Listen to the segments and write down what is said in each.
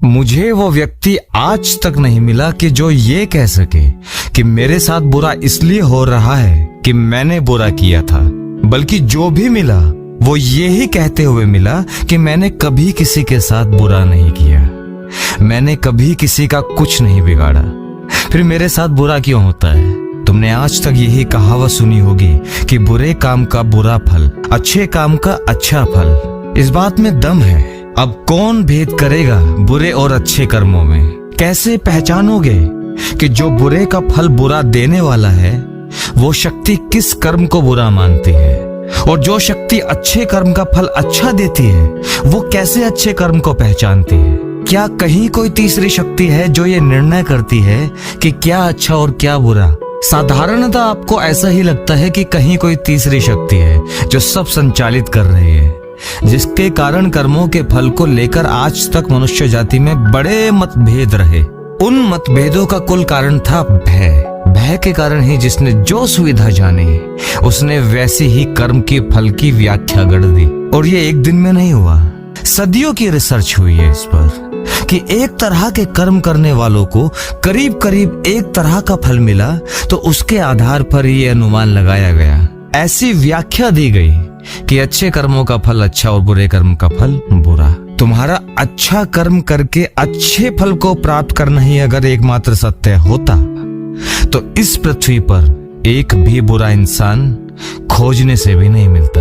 मुझे वो व्यक्ति आज तक नहीं मिला कि जो ये कह सके कि मेरे साथ बुरा इसलिए हो रहा है कि मैंने बुरा किया था, बल्कि जो भी मिला वो ये ही कहते हुए मिला कि मैंने कभी किसी के साथ बुरा नहीं किया, मैंने कभी किसी का कुछ नहीं बिगाड़ा, फिर मेरे साथ बुरा क्यों होता है। तुमने आज तक यही कहावत सुनी होगी कि बुरे काम का बुरा फल, अच्छे काम का अच्छा फल। इस बात में दम है। अब कौन भेद करेगा बुरे और अच्छे कर्मों में? कैसे पहचानोगे कि जो बुरे का फल बुरा देने वाला है वो शक्ति किस कर्म को बुरा मानती है, और जो शक्ति अच्छे कर्म का फल अच्छा देती है वो कैसे अच्छे कर्म को पहचानती है? क्या कहीं कोई तीसरी शक्ति है जो ये निर्णय करती है कि क्या अच्छा और क्या बुरा? साधारणतः आपको ऐसा ही लगता है कि कहीं कोई तीसरी शक्ति है जो सब संचालित कर रही है, जिसके कारण कर्मों के फल को लेकर आज तक मनुष्य जाति में बड़े मतभेद रहे। उन मतभेदों का कुल कारण था भय। भय के कारण ही जिसने जो सुविधा जानी उसने वैसे ही कर्म के फल की व्याख्या गढ़ दी। और ये एक दिन में नहीं हुआ, सदियों की रिसर्च हुई है इस पर कि एक तरह के कर्म करने वालों को करीब करीब एक तरह का फल मिला, तो उसके आधार पर ये अनुमान लगाया गया, ऐसी व्याख्या दी गई कि अच्छे कर्मों का फल अच्छा और बुरे कर्म का फल बुरा। तुम्हारा अच्छा कर्म करके अच्छे फल को प्राप्त करना ही अगर एकमात्र सत्य होता तो इस पृथ्वी पर एक भी बुरा इंसान खोजने से भी नहीं मिलता,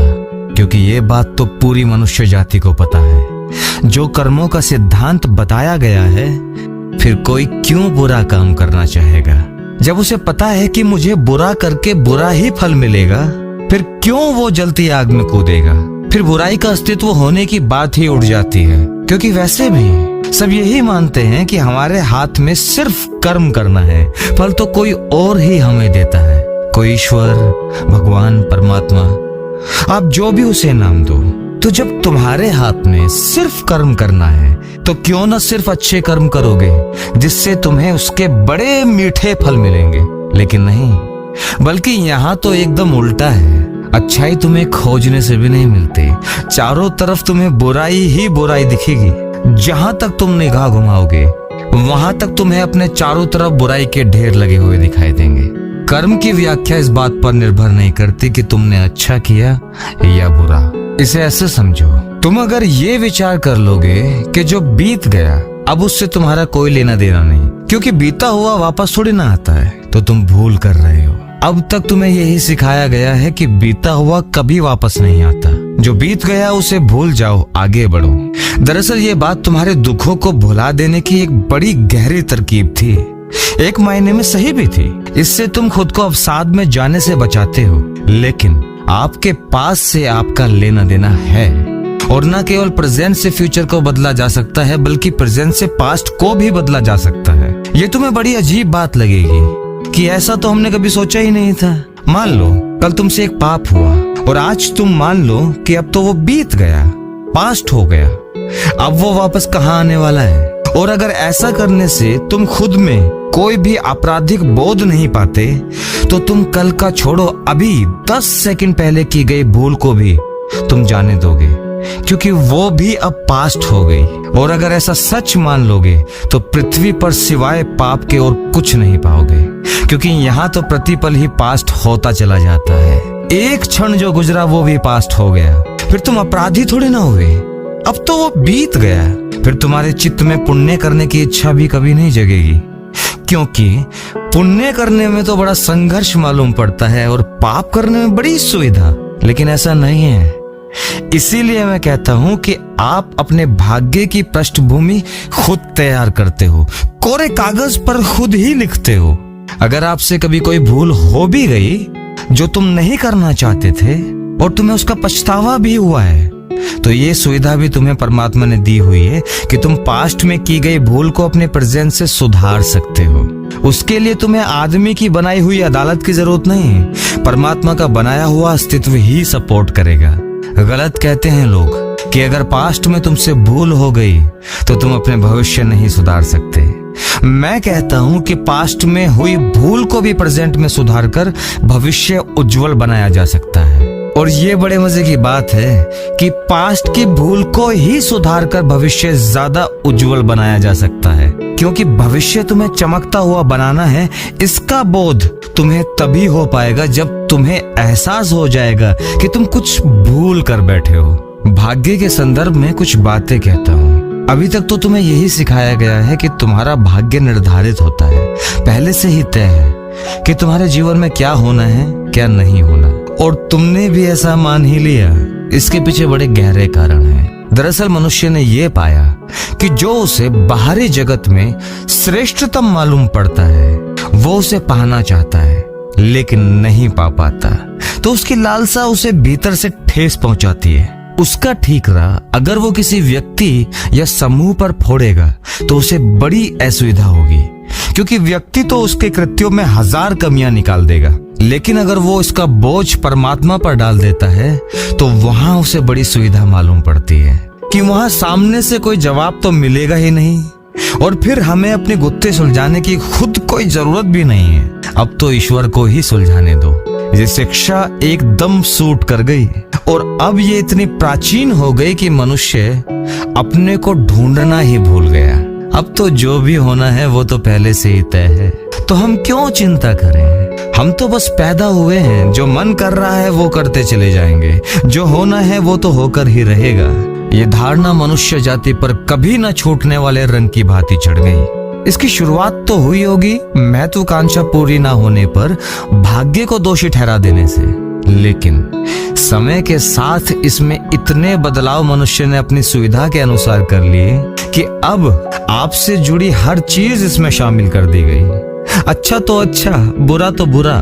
क्योंकि ये बात तो पूरी मनुष्य जाति को पता है। जो कर्मों का सिद्धांत बताया गया है, फिर कोई क्यों बुरा काम करना चाहेगा? जब उसे पता है कि मुझे बुरा करके बुरा ही फल मिलेगा, फिर क्यों वो जलती आग में कूदेगा? फिर बुराई का अस्तित्व होने की बात ही उड़ जाती है, क्योंकि वैसे भी सब यही मानते हैं कि हमारे हाथ में सिर्फ कर्म करना है, फल तो कोई और ही हमें देता है। कोई ईश्वर, भगवान, परमात्मा, आप जो भी उसे नाम दो। तो जब तुम्हारे हाथ में सिर्फ कर्म करना है तो क्यों न सिर्फ अच्छे कर्म करोगे, जिससे तुम्हें उसके बड़े मीठे फल मिलेंगे। लेकिन नहीं, बल्कि यहाँ तो एकदम उल्टा है। अच्छाई तुम्हें खोजने से भी नहीं मिलती, चारों तरफ तुम्हें बुराई ही बुराई दिखेगी। जहां तक तुम निगाह घुमाओगे वहां तक तुम्हें अपने चारों तरफ बुराई के ढेर लगे हुए दिखाई देंगे। कर्म की व्याख्या इस बात पर निर्भर नहीं करती कि तुमने अच्छा किया या बुरा। इसे ऐसे समझो, तुम अगर ये विचार कर लोगे कि जो बीत गया अब उससे तुम्हारा कोई लेना देना नहीं, क्योंकि बीता हुआ वापस थोड़ी ना आता है, तो तुम भूल कर रहे हो। अब तक तुम्हें यही सिखाया गया है कि बीता हुआ कभी वापस नहीं आता। जो बीत गया उसे भूल जाओ, आगे बढ़ो। दरअसल ये बात तुम्हारे दुखों को भुला देने की एक बड़ी गहरी तरकीब थी, एक मायने में सही भी थी। इससे तुम खुद को अवसाद में जाने से बचाते हो, लेकिन आपके पास से आपका लेना देना है। और न केवल प्रेजेंट से फ्यूचर को बदला जा सकता है, बल्कि प्रेजेंट से पास्ट को भी बदला जा सकता है। ये तुम्हें बड़ी अजीब बात लगेगी कि ऐसा तो हमने कभी सोचा ही नहीं था। मान लो कल तुमसे एक पाप हुआ और आज तुम मान लो कि अब तो वो बीत गया, पास्ट हो गया, अब वो वापस कहाँ आने वाला है। और अगर ऐसा करने से तुम खुद में कोई भी आपराधिक बोध नहीं पाते, तो तुम कल का छोड़ो, अभी 10 सेकंड पहले की गई भूल को भी तुम जाने दोगे, क्योंकि वो भी अब पास्ट हो गई। और अगर ऐसा सच मान लोगे तो पृथ्वी पर सिवाय पाप के और कुछ नहीं पाओगे, क्योंकि यहाँ तो प्रतिपल ही पास्ट होता चला जाता है। एक क्षण जो गुजरा वो भी पास्ट हो गया, फिर तुम अपराधी थोड़ी ना हुए, अब तो वो बीत गया। फिर तुम्हारे चित्त में पुण्य करने की इच्छा भी कभी नहीं जगेगी, क्योंकि पुण्य करने में तो बड़ा संघर्ष मालूम पड़ता है और पाप करने में बड़ी सुविधा। लेकिन ऐसा नहीं है। इसीलिए मैं कहता हूं कि आप अपने भाग्य की पृष्ठभूमि खुद तैयार करते हो, कोरे कागज पर खुद ही लिखते हो। अगर आपसे कभी कोई भूल हो भी गई जो तुम नहीं करना चाहते थे और तुम्हें उसका पछतावा भी हुआ है, तो ये सुविधा भी तुम्हें परमात्मा ने दी हुई है कि तुम पास्ट में की गई भूल को अपने प्रेजेंट से सुधार सकते हो। उसके लिए तुम्हें आदमी की बनाई हुई अदालत की जरूरत नहीं, परमात्मा का बनाया हुआ अस्तित्व ही सपोर्ट करेगा। गलत कहते हैं लोग कि अगर पास्ट में तुमसे भूल हो गई तो तुम अपने भविष्य नहीं सुधार सकते। मैं कहता हूं कि पास्ट में हुई भूल को भी प्रेजेंट में सुधार कर भविष्य उज्जवल बनाया जा सकता है। और ये बड़े मजे की बात है कि पास्ट की भूल को ही सुधार कर भविष्य ज्यादा उज्जवल बनाया जा सकता है, क्योंकि भविष्य तुम्हें चमकता हुआ बनाना है। इसका बोध तुम्हें तभी हो पाएगा जब तुम्हें एहसास हो जाएगा कि तुम कुछ भूल कर बैठे हो। भाग्य के संदर्भ में कुछ बातें कहता हूँ। अभी तक तो तुम्हें यही सिखाया गया है कि तुम्हारा भाग्य निर्धारित होता है, पहले से ही तय है कि तुम्हारे जीवन में क्या होना है क्या नहीं होना, और तुमने भी ऐसा मान ही लिया। इसके पीछे बड़े गहरे कारण हैं। दरअसल मनुष्य ने ये पाया कि जो उसे बाहरी जगत में श्रेष्ठतम मालूम पड़ता है वो उसे पाना चाहता है लेकिन नहीं पा पाता, तो उसकी लालसा उसे भीतर से ठेस पहुंचाती है। उसका ठीकरा अगर वो किसी व्यक्ति या समूह पर फोड़ेगा तो उसे बड़ी असुविधा होगी, क्योंकि व्यक्ति तो उसके कृत्यों में 1000 कमियां निकाल देगा, लेकिन अगर वो इसका बोझ परमात्मा पर डाल देता है तो वहां उसे बड़ी सुविधा मालूम पड़ती है कि वहां सामने से कोई जवाब तो मिलेगा ही नहीं, और फिर हमें अपने गुत्थे सुलझाने की खुद कोई जरूरत भी नहीं है। अब तो ईश्वर को ही सुलझाने दो। ये शिक्षा एकदम सूट कर गई, और अब ये इतनी प्राचीन हो गई कि मनुष्य अपने को ढूंढना ही भूल गया। अब तो जो भी होना है वो तो पहले से ही तय है, तो हम क्यों चिंता करें। हम तो बस पैदा हुए हैं, जो मन कर रहा है वो करते चले जाएंगे, जो होना है वो तो होकर ही रहेगा। ये धारणा मनुष्य जाति पर कभी न छूटने वाले रंग की भांति चढ़ गई। इसकी शुरुआत तो हुई होगी महत्वाकांक्षा पूरी ना होने पर भाग्य को दोषी ठहरा देने से, लेकिन समय के साथ इसमें इतने बदलाव मनुष्य ने अपनी सुविधा के अनुसार कर लिए कि अब आपसे जुड़ी हर चीज इसमें शामिल कर दी गई। अच्छा तो अच्छा, बुरा तो बुरा,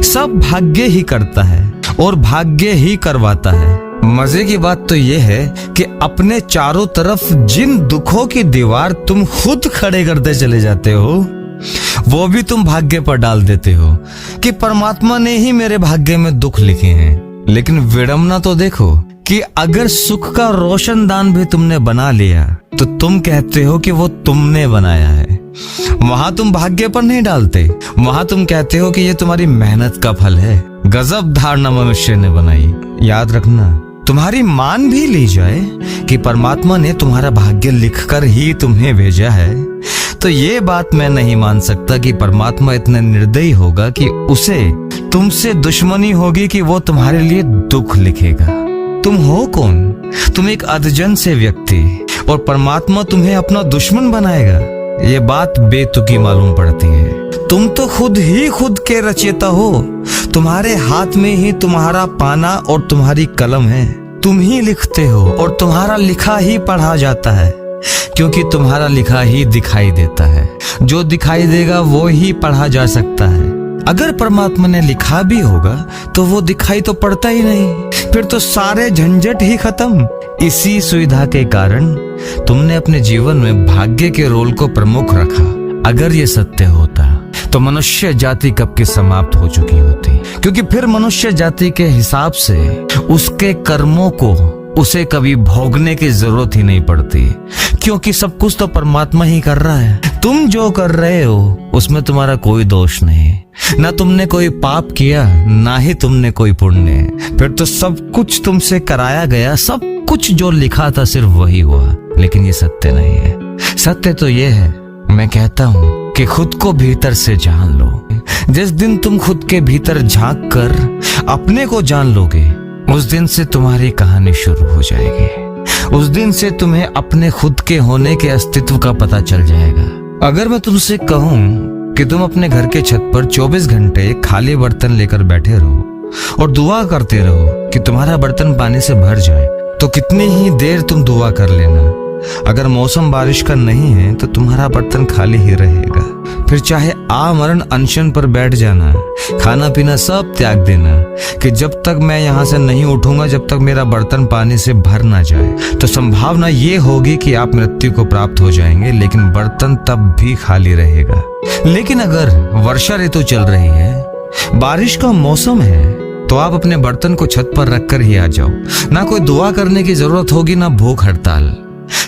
सब भाग्य ही करता है और भाग्य ही करवाता है। मजे की बात तो यह है कि अपने चारों तरफ जिन दुखों की दीवार तुम खुद खड़े करते चले जाते हो वो भी तुम भाग्य पर डाल देते हो कि परमात्मा ने ही मेरे भाग्य में दुख लिखे हैं। लेकिन विडंबना तो देखो कि अगर सुख का रोशनदान भी तुमने बना लिया तो तुम कहते हो कि वो तुमने बनाया है। वहां तुम भाग्य पर नहीं डालते, वहां तुम कहते हो कि ये तुम्हारी मेहनत का फल है। गजब धारणा मनुष्य ने बनाई। याद रखना, तुम्हारी मान भी ली जाए कि परमात्मा ने तुम्हारा भाग्य लिखकर ही तुम्हें भेजा है, तो ये बात मैं नहीं मान सकता कि परमात्मा इतना निर्दयी होगा कि उसे तुमसे दुश्मनी होगी कि वो तुम्हारे लिए दुख लिखेगा। तुम हो कौन? तुम एक अधजन से व्यक्ति, और परमात्मा तुम्हें अपना दुश्मन बनाएगा। ये बात बेतुकी मालूम पड़ती है। तुम तो खुद ही खुद के रचयिता हो। तुम्हारे हाथ में ही तुम्हारा पाना और तुम्हारी कलम है। तुम ही लिखते हो और तुम्हारा लिखा ही पढ़ा जाता है, क्योंकि तुम्हारा लिखा ही दिखाई देता है। जो दिखाई देगा वो ही पढ़ा जा सकता है। अगर परमात्मा ने लिखा भी होगा तो वो दिखाई तो पड़ता ही नहीं, फिर तो सारे झंझट ही खत्म। इसी सुविधा के कारण तुमने अपने जीवन में भाग्य के रोल को प्रमुख रखा। अगर ये सत्य होता तो मनुष्य जाति कब की समाप्त हो चुकी होती, क्योंकि फिर मनुष्य जाति के हिसाब से उसके कर्मों को उसे कभी भोगने की जरूरत ही नहीं पड़ती, क्योंकि सब कुछ तो परमात्मा ही कर रहा है। तुम जो कर रहे हो उसमें तुम्हारा कोई दोष नहीं, ना तुमने कोई पाप किया ना ही तुमने कोई पुण्य। फिर तो सब कुछ तुमसे कराया गया, सब कुछ जो लिखा था सिर्फ वही हुआ। लेकिन ये सत्य नहीं है। सत्य तो ये है, मैं कहता हूँ कि खुद को भीतर से जान लो। जिस दिन तुम खुद के भीतर झांक कर अपने को जान लोगे, उस दिन से तुम्हारी कहानी शुरू हो जाएगी। उस दिन से तुम्हें अपने खुद के होने के अस्तित्व का पता चल जाएगा। अगर मैं तुमसे कहूँ कि तुम अपने घर के छत पर 24 घंटे खाली बर्तन लेकर बैठे रहो और दुआ करते रहो कि तुम्हारा बर्तन पानी से भर जाए, तो कितनी ही देर तुम दुआ कर लेना। अगर मौसम बारिश का नहीं है तो तुम्हारा बर्तन खाली ही रहेगा। फिर चाहे आमरण अनशन पर बैठ जाना, खाना पीना सब त्याग देना कि जब तक मैं यहाँ से नहीं उठूंगा जब तक मेरा बर्तन पानी से भर ना जाए, तो संभावना ये होगी कि आप मृत्यु को प्राप्त हो जाएंगे, लेकिन बर्तन तब भी खाली रहेगा। लेकिन अगर वर्षा ऋतु चल रही है, बारिश का मौसम है, तो आप अपने बर्तन को छत पर रखकर ही आ जाओ। ना कोई दुआ करने की जरूरत होगी, ना भूख हड़ताल।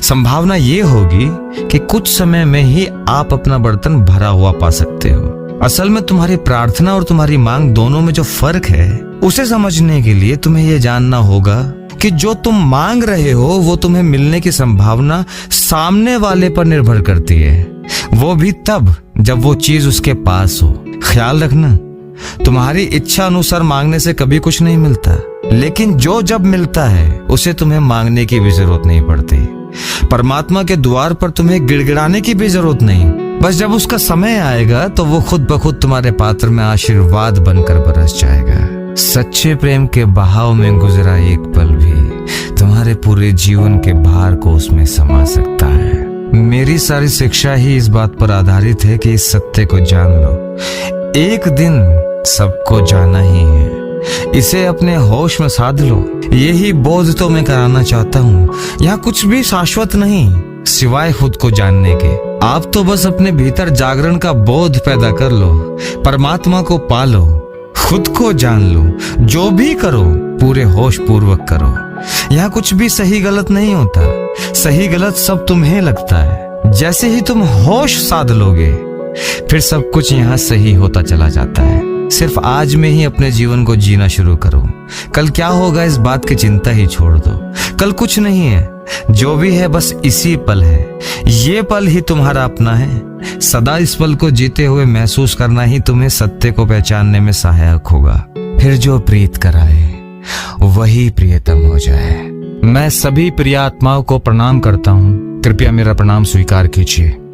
संभावना ये होगी कि कुछ समय में ही आप अपना बर्तन भरा हुआ पा सकते हो। असल में तुम्हारी प्रार्थना और तुम्हारी मांग दोनों में जो फर्क है उसे समझने के लिए तुम्हें यह जानना होगा कि जो तुम मांग रहे हो वो तुम्हें मिलने की संभावना सामने वाले पर निर्भर करती है, वो भी तब जब वो चीज उसके पास हो। ख्याल रखना, तुम्हारी इच्छा अनुसार मांगने से कभी कुछ नहीं मिलता, लेकिन जो जब मिलता है उसे तुम्हें मांगने की भी जरूरत नहीं पड़ती। परमात्मा के द्वार पर तुम्हें गिड़गिड़ाने की भी जरूरत नहीं, बस जब उसका समय आएगा तो वो खुद ब खुद तुम्हारे पात्र में आशीर्वाद बनकर बरस जाएगा। सच्चे प्रेम के बहाव में गुजरा एक पल भी तुम्हारे पूरे जीवन के भार को उसमें समा सकता है। मेरी सारी शिक्षा ही इस बात पर आधारित है कि इस सत्य को जान लो, एक दिन सबको जाना ही है। इसे अपने होश में साध लो। यही बोध तो मैं कराना चाहता हूँ। यहाँ कुछ भी शाश्वत नहीं सिवाय खुद को जानने के। आप तो बस अपने भीतर जागरण का बोध पैदा कर लो, परमात्मा को पालो, खुद को जान लो। जो भी करो पूरे होश पूर्वक करो। यहाँ कुछ भी सही गलत नहीं होता, सही गलत सब तुम्हें लगता है। जैसे ही तुम होश साध लोगे फिर सब कुछ यहाँ सही होता चला जाता है। सिर्फ आज में ही अपने जीवन को जीना शुरू करो। कल क्या होगा इस बात की चिंता ही छोड़ दो। कल कुछ नहीं है, जो भी है बस इसी पल है। ये पल ही तुम्हारा अपना है। सदा इस पल को जीते हुए महसूस करना ही तुम्हें सत्य को पहचानने में सहायक होगा। फिर जो प्रीत कराए वही प्रियतम हो जाए। मैं सभी प्रिय आत्माओं को प्रणाम करता हूँ। कृपया मेरा प्रणाम स्वीकार कीजिए।